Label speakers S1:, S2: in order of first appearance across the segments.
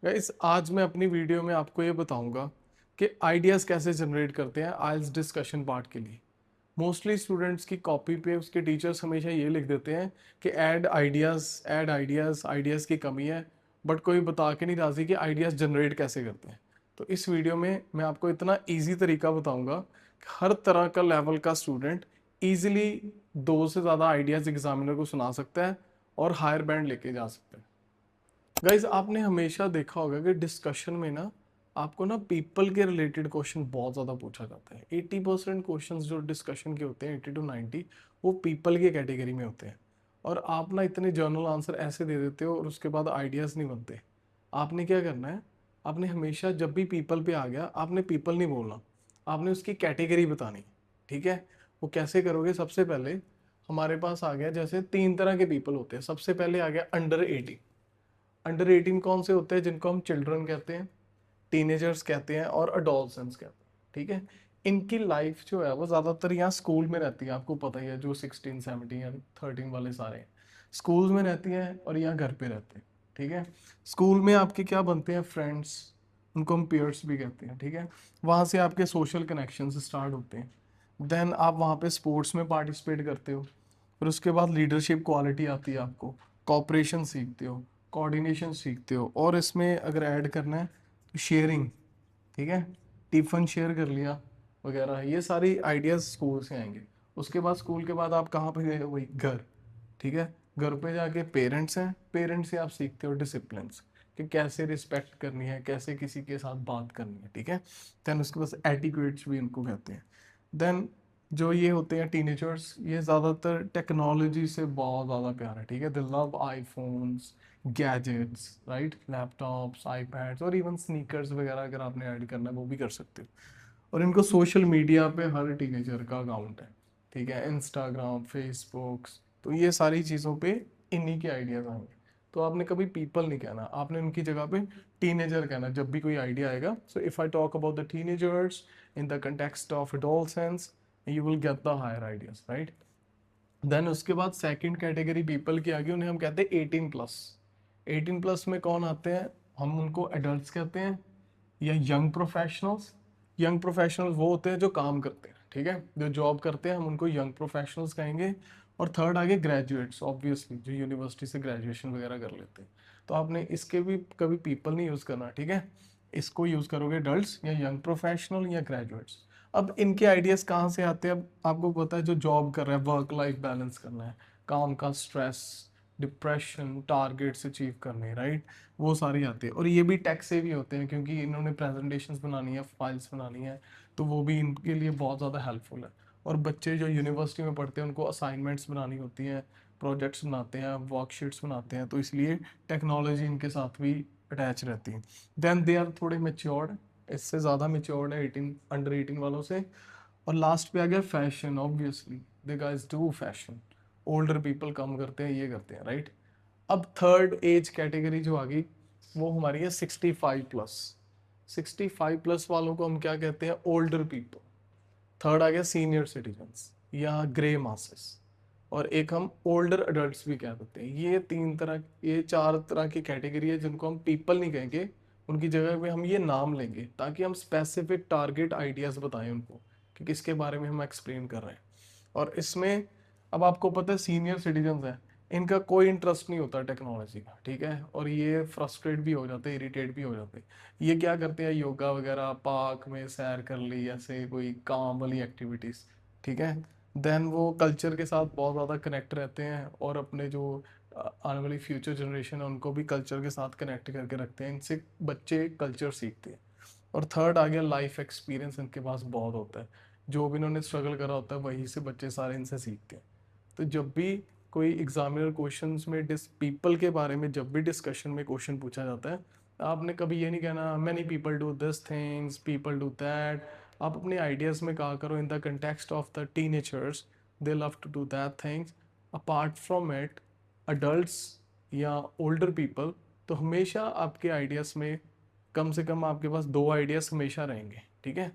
S1: Guys आज मैं अपनी वीडियो में आपको ये बताऊंगा कि आइडियाज़ कैसे जनरेट करते हैं आइल्स डिस्कशन पार्ट के लिए। मोस्टली स्टूडेंट्स की कॉपी पे उसके टीचर्स हमेशा ये लिख देते हैं कि ऐड आइडियाज़ आइडियाज़ की कमी है, बट कोई बता के नहीं राजी कि आइडियाज़ जनरेट कैसे करते हैं। तो इस वीडियो में मैं आपको इतना इजी तरीका बताऊंगा कि हर तरह का लेवल का स्टूडेंट ईजिली 2 से ज़्यादा आइडियाज़ एग्जामिनर को सुना सकता है और हायर बैंड लेके जा सकता है। गाइज आपने हमेशा देखा होगा कि डिस्कशन में ना आपको ना पीपल के रिलेटेड क्वेश्चन बहुत ज़्यादा पूछा जाता है। 80% क्वेश्चन जो डिस्कशन के होते हैं 80 to 90 वो पीपल की कैटेगरी में होते हैं। और आप ना इतने जर्नल आंसर ऐसे दे देते हो और उसके बाद आइडियाज़ नहीं बनते। आपने क्या करना है, आपने हमेशा जब भी पीपल पे आ गया आपने पीपल नहीं बोलना, आपने उसकी कैटेगरी बतानी। ठीक है, वो कैसे करोगे? सबसे पहले हमारे पास आ गया, जैसे 3 तरह के पीपल होते हैं। सबसे पहले आ गया अंडर 18। अंडर 18 कौन से होते हैं? जिनको हम चिल्ड्रन कहते हैं, टीनेजर्स कहते हैं और अडोलसेंस कहते हैं। ठीक है, इनकी लाइफ जो है वो ज़्यादातर यहाँ स्कूल में रहती है। आपको पता ही है, जो 16 17 13 वाले सारे हैं स्कूल में रहती हैं और यहाँ घर पे रहते हैं। ठीक है, स्कूल में आपके क्या बनते हैं? फ्रेंड्स, उनको हम पेयर्स भी कहते हैं। ठीक है, वहाँ से आपके सोशल कनेक्शन स्टार्ट होते हैं। देन आप वहाँ पे स्पोर्ट्स में पार्टिसिपेट करते हो, फिर उसके बाद लीडरशिप क्वालिटी आती है आपको, कॉपरेशन सीखते हो, कोऑर्डिनेशन सीखते हो, और इसमें अगर ऐड करना है तो शेयरिंग। ठीक है, टिफिन शेयर कर लिया वगैरह, ये सारी आइडियाज स्कूल से आएंगे। उसके बाद स्कूल के बाद आप कहाँ पे गए? वही घर। ठीक है, घर पे जाके पेरेंट्स हैं, पेरेंट्स से आप सीखते हो डिसिप्लिन कि कैसे रिस्पेक्ट करनी है, कैसे किसी के साथ बात करनी है। ठीक है, देन उसके पास एटिक्यूट्स भी उनको कहते हैं। देन जो ये होते हैं टीनेजर्स, ये ज़्यादातर टेक्नोलॉजी से बहुत ज़्यादा प्यार है। ठीक है, दे love iPhones, gadgets, right, laptops, iPads और इवन स्नीकर्स वगैरह अगर आपने ऐड करना है वो भी कर सकते हो। और इनको सोशल मीडिया पे हर टीनेजर का अकाउंट है। ठीक है, इंस्टाग्राम, फेसबुक, तो ये सारी चीज़ों पे इन्हीं के आइडियाज़ आएंगे। तो आपने कभी पीपल नहीं कहना, आपने उनकी जगह पे टीनेजर कहना जब भी कोई आइडिया आएगा। So if I talk about the teenagers in the context of adolescence, you will get the higher ideas, right? Then उसके बाद सेकंड कैटेगरी पीपल की आ गई, उन्हें हम कहते हैं 18+। 18+ में कौन आते हैं? हम उनको एडल्ट कहते हैं या यंग प्रोफेशनल्स। यंग प्रोफेशनल्स वो होते हैं जो काम करते हैं। ठीक है, जो जॉब करते हैं हम उनको यंग प्रोफेशनल्स कहेंगे। और थर्ड आगे ग्रेजुएट्स, ऑब्वियसली जो यूनिवर्सिटी से ग्रेजुएशन वगैरह कर लेते हैं। तो आपने इसके भी कभी पीपल नहीं यूज़ करना। ठीक है, इसको यूज़ करोगे एडल्ट्स या यंग प्रोफेशनल या ग्रेजुएट्स। अब इनके आइडियाज कहाँ से आते हैं? अब आपको पता है, जो जॉब कर रहा है, वर्क लाइफ बैलेंस करना है, काम का स्ट्रेस, डिप्रेशन, टारगेट्स अचीव करने, राइट, वो सारी आती है। और ये भी टेक से भी होते हैं क्योंकि इन्होंने प्रेजेंटेशंस बनानी है, फाइल्स बनानी है, तो वो भी इनके लिए बहुत ज़्यादा हेल्पफुल है। और बच्चे जो यूनिवर्सिटी में पढ़ते हैं उनको असाइनमेंट्स बनानी होती हैं, प्रोजेक्ट्स बनाते हैं, वर्कशीट्स बनाते हैं, तो इसलिए टेक्नोलॉजी इनके साथ भी अटैच रहती है। देन दे आर थोड़े मेच्योर्ड, इससे ज़्यादा मेच्योर्ड है 18 अंडर 18 वालों से। और लास्ट पे आ गया fashion, obviously they guys do fashion. Older people come करते हैं, ये करते हैं, राइट। अब थर्ड एज कैटेगरी जो आ गई वो हमारी है 65+। 65+ वालों को हम क्या कहते हैं? Older people. थर्ड आ गया सीनियर सिटीजन्स या ग्रे मासेस। और एक हम ओल्डर अडल्ट्स भी कह देते हैं। ये 3 तरह, ये 4 तरह की कैटेगरी है जिनको हम पीपल नहीं कहेंगे, उनकी जगह पे हम ये नाम लेंगे ताकि हम स्पेसिफिक टारगेट आइडियाज बताएं उनको कि किसके बारे में हम एक्सप्लेन कर रहे हैं। और इसमें अब आपको पता है सीनियर सिटीजन्स हैं, इनका कोई इंटरेस्ट नहीं होता टेक्नोलॉजी का। ठीक है, और ये फ्रस्ट्रेट भी हो जाते हैं, इरिटेट भी हो जाते हैं। ये क्या करते हैं? योगा वगैरह, पार्क में सैर कर ली, ऐसे कोई काम वाली एक्टिविटीज़। ठीक है, देन वो कल्चर के साथ बहुत ज़्यादा कनेक्ट रहते हैं और अपने जो आने वाली फ्यूचर जनरेशन है उनको भी कल्चर के साथ कनेक्ट करके रखते हैं। इनसे बच्चे कल्चर सीखते हैं। और थर्ड आ गया लाइफ एक्सपीरियंस, इनके पास बहुत होता है, जो भी इन्होंने स्ट्रगल करा होता है वहीं से बच्चे सारे इनसे सीखते हैं। तो जब भी कोई एग्जामिनर क्वेश्चंस में डिस पीपल के बारे में जब भी डिस्कशन में क्वेश्चन पूछा जाता है, आपने कभी ये नहीं कहना many people do this things, people do that. आप अपने आइडियाज़ में कहा करो in the context of the teenagers, they love to do that things. Apart from it, adults या ओल्डर पीपल, तो हमेशा आपके आइडियाज़ में कम से कम आपके पास 2 आइडियाज़ हमेशा रहेंगे। ठीक है,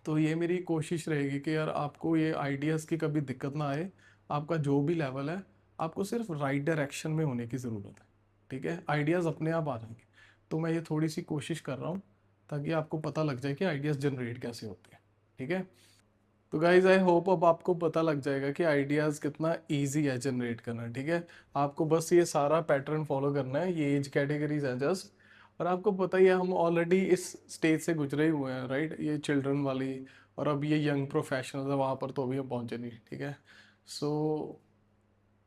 S1: तो ये मेरी कोशिश रहेगी कि यार आपको ये आइडियाज़ की कभी दिक्कत ना आए। आपका जो भी लेवल है, आपको सिर्फ राइट डायरेक्शन में होने की ज़रूरत है। ठीक है, आइडियाज़ अपने आप आ जाएंगे। तो मैं ये थोड़ी सी कोशिश कर रहा हूँ ताकि आपको पता लग जाए कि आइडियाज़ जनरेट कैसे होते हैं। ठीक है, तो गाइज आई होप अब आपको पता लग जाएगा कि आइडियाज़ कितना इजी है जनरेट करना। ठीक है, आपको बस ये सारा पैटर्न फॉलो करना है, ये एज कैटेगरीज हैं जस्ट। और आपको पता ही है हम ऑलरेडी इस स्टेज से गुजरे हुए हैं, राइट, ये चिल्ड्रन वाली। और अब ये यंग प्रोफेशनल्स है, वहाँ पर तो अभी हम पहुँचे नहीं। ठीक है, so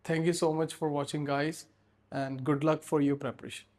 S1: thank you so much for watching, guys, and good luck for your preparation.